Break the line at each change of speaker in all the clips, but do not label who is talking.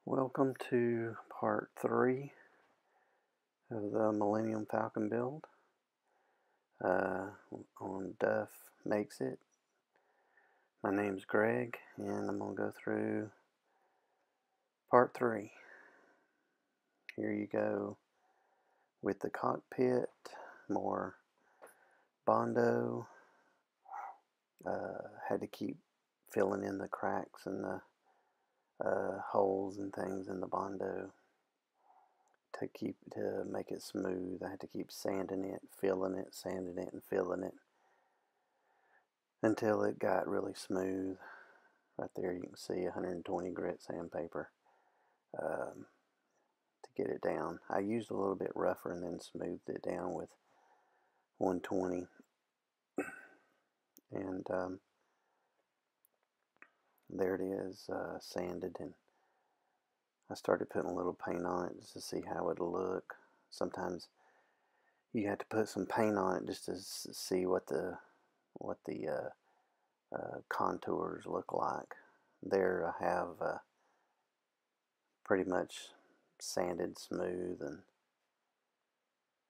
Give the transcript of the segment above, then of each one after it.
Welcome to part 3 of the Millennium Falcon build on Duff Makes It. My name's Greg, and I'm going to go through part 3. Here you go with the cockpit, more Bondo. Had to keep filling in the cracks and the holes and things in the Bondo to make it smooth. I had to keep sanding it, filling it, sanding it, and filling it until it got really smooth. Right there you can see 120 grit sandpaper to get it down. I used a little bit rougher and then smoothed it down with 120. And there it is, sanded, and I started putting a little paint on it just to see how it'll look. Sometimes you have to put some paint on it just to see what the contours look like. There I have pretty much sanded smooth and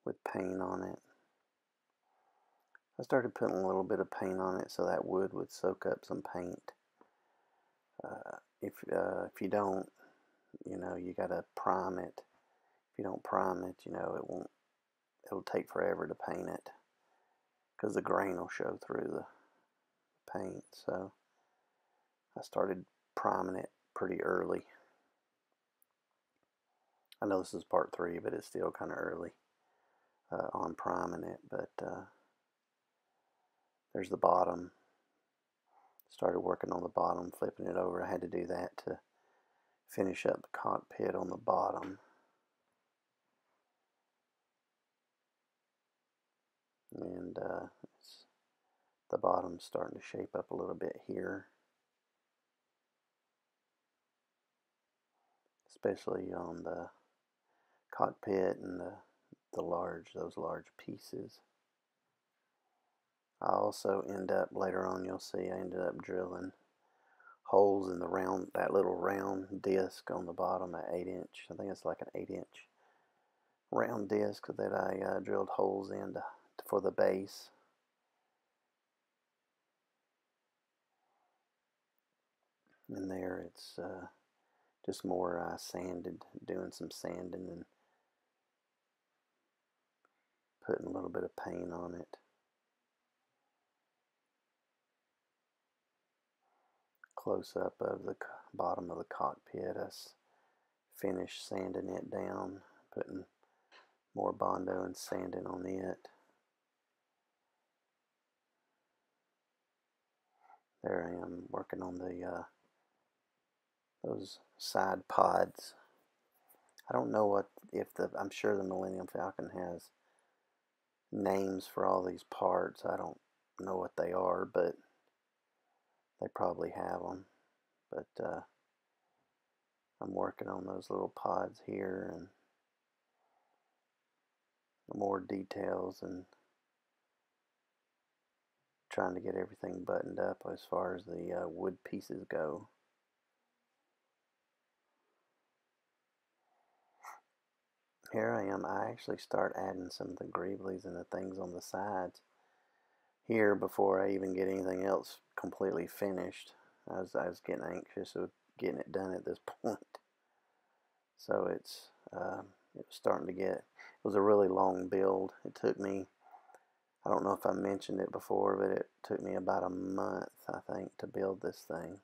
with paint on it. I started putting a little bit of paint on it so that wood would soak up some paint. If you don't, you gotta prime it. If you don't prime it, it'll take forever to paint it because the grain will show through the paint. So I started priming it pretty early. I know this is part 3, but it's still kind of early on priming it. But there's the bottom. Started working on the bottom, flipping it over. I had to do that to finish up the cockpit on the bottom. And the bottom's starting to shape up a little bit here, especially on the cockpit and those large pieces. I also later on you'll see, I ended up drilling holes in that little round disc on the bottom, an 8-inch. I think it's like an 8-inch round disc that I drilled holes in for the base. And there it's just more sanded, doing some sanding and putting a little bit of paint on it. Close up of the bottom of the cockpit. I finished sanding it down, putting more Bondo and sanding on it. There I am working on those side pods. I don't know I'm sure the Millennium Falcon has names for all these parts. I don't know what they are, but they probably have them. But I'm working on those little pods here and more details and trying to get everything buttoned up as far as the wood pieces go. Here I am. I actually start adding some of the greeblies and the things on the sides here before I even get anything else completely finished. I was getting anxious with getting it done at this point. So it was starting to get, it was a really long build. It took me, I don't know if I mentioned it before, but it took me about a month, I think, to build this thing.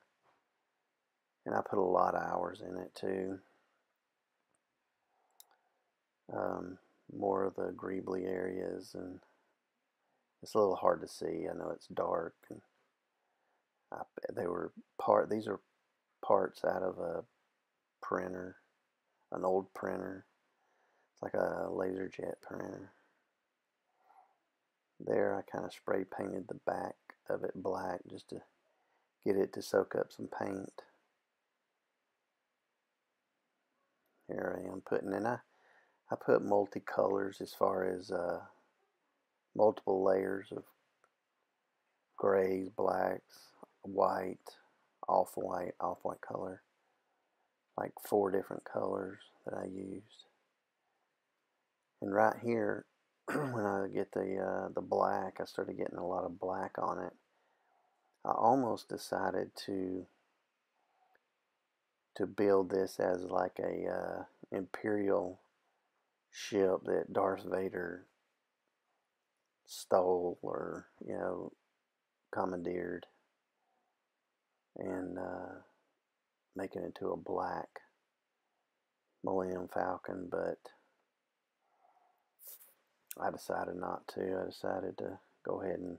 And I put a lot of hours in it too. More of the greebly areas, and it's a little hard to see. I know it's dark, and these are parts out of a printer, an old printer. It's like a laser jet printer. There I kind of spray painted the back of it black just to get it to soak up some paint. Here I am putting in, I put multicolors as far as multiple layers of grays, blacks, white, off-white color, like 4 different colors that I used. And right here, when I get the black, I started getting a lot of black on it. I almost decided to build this as like a Imperial ship that Darth Vader stole, or commandeered, and make it into a black Millennium Falcon, but I decided not to. I decided to go ahead and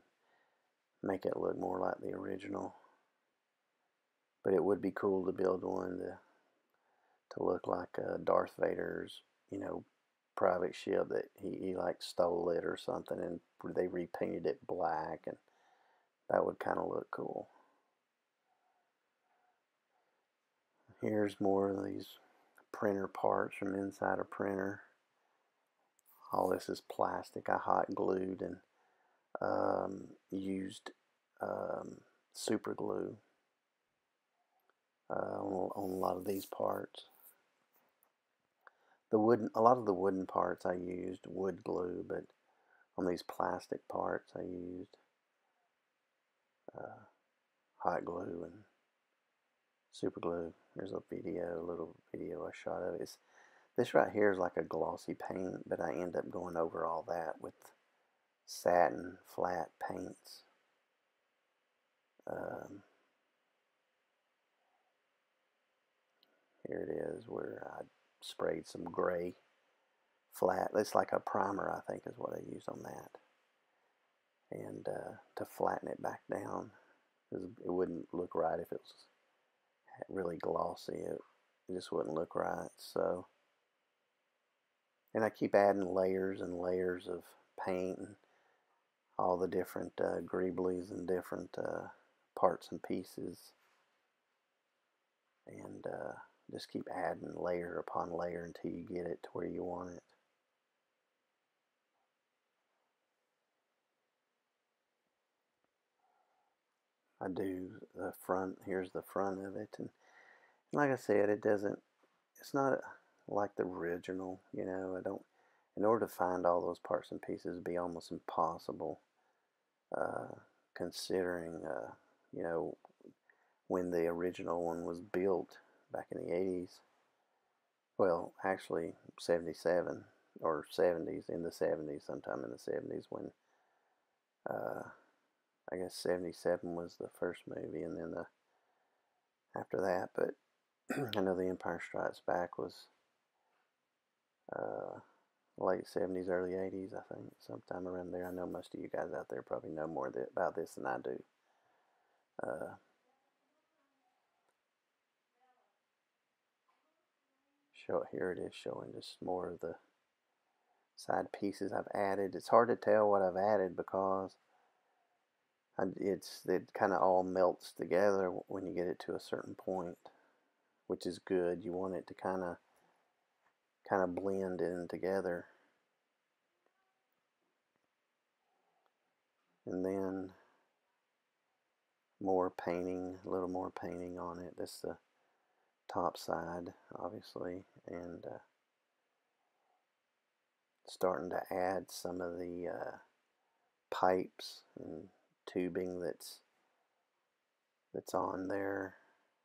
make it look more like the original. But it would be cool to build one to look like Darth Vader's, private ship that he like stole it or something, and they repainted it black, and that would kind of look cool. Here's more of these printer parts from inside a printer. All this is plastic. I hot glued and used super glue on a lot of these parts. A lot of the wooden parts I used wood glue, but on these plastic parts I used hot glue and super glue. There's a little video I shot of it. This right here is like a glossy paint, but I end up going over all that with satin flat paints. Here it is where I sprayed some gray flat. It's like a primer, I think, is what I used on that. And to flatten it back down, because it wouldn't look right if it was really glossy. It just wouldn't look right. So, and I keep adding layers and layers of paint and all the different greeblies and different parts and pieces, and just keep adding layer upon layer until you get it to where you want it. I do the front. Here's the front of it, and like I said, it's not like the original. I don't. In order to find all those parts and pieces, it'd be almost impossible, considering when the original one was built back in the 80s. Well, actually 77 or 70s, in the 70s, sometime in the 70s, when I guess 77 was the first movie, and then after that. But I know The Empire Strikes Back was late 70s, early 80s, I think, sometime around there. I know most of you guys out there probably know more about this than I do. Here it is showing just more of the side pieces I've added. It's hard to tell what I've added because it kind of all melts together when you get it to a certain point, which is good. You want it to kind of blend in together. And then more painting, a little more painting on it. This is the top side, obviously, and starting to add some of the pipes and tubing that's on there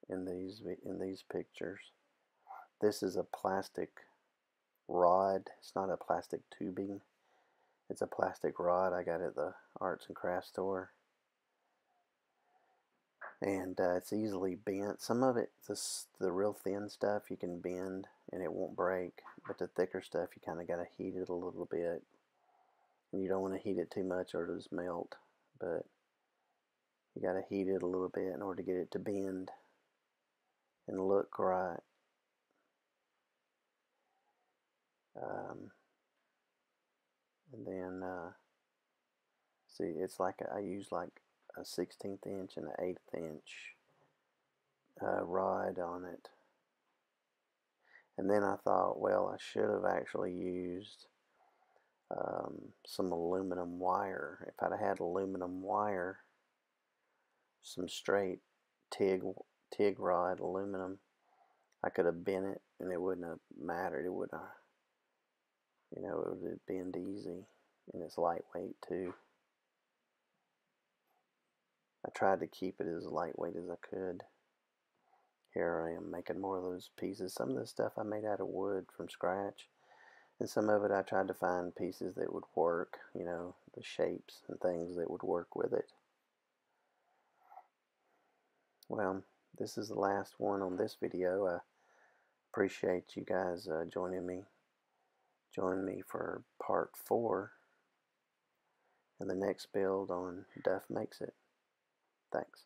in these pictures. This is a plastic rod. It's not a plastic tubing. It's a plastic rod I got at the arts and crafts store. And it's easily bent. Some of it, the real thin stuff, you can bend and it won't break. But the thicker stuff, you kind of got to heat it a little bit. And you don't want to heat it too much or it'll just melt. But you got to heat it a little bit in order to get it to bend and look right. And then, see, it's like I use like a 16th inch and an 1/8 inch rod on it. And then I thought, well, I should have actually used some aluminum wire. If I'd had aluminum wire, some straight TIG rod aluminum, I could have bent it and it wouldn't have mattered. It would have, it would have bent easy, and it's lightweight too. I tried to keep it as lightweight as I could. Here I am making more of those pieces. Some of this stuff I made out of wood from scratch, and some of it I tried to find pieces that would work, the shapes and things that would work with it. Well, this is the last one on this video. I appreciate you guys joining me for part 4 and the next build on Duff Makes It. Thanks.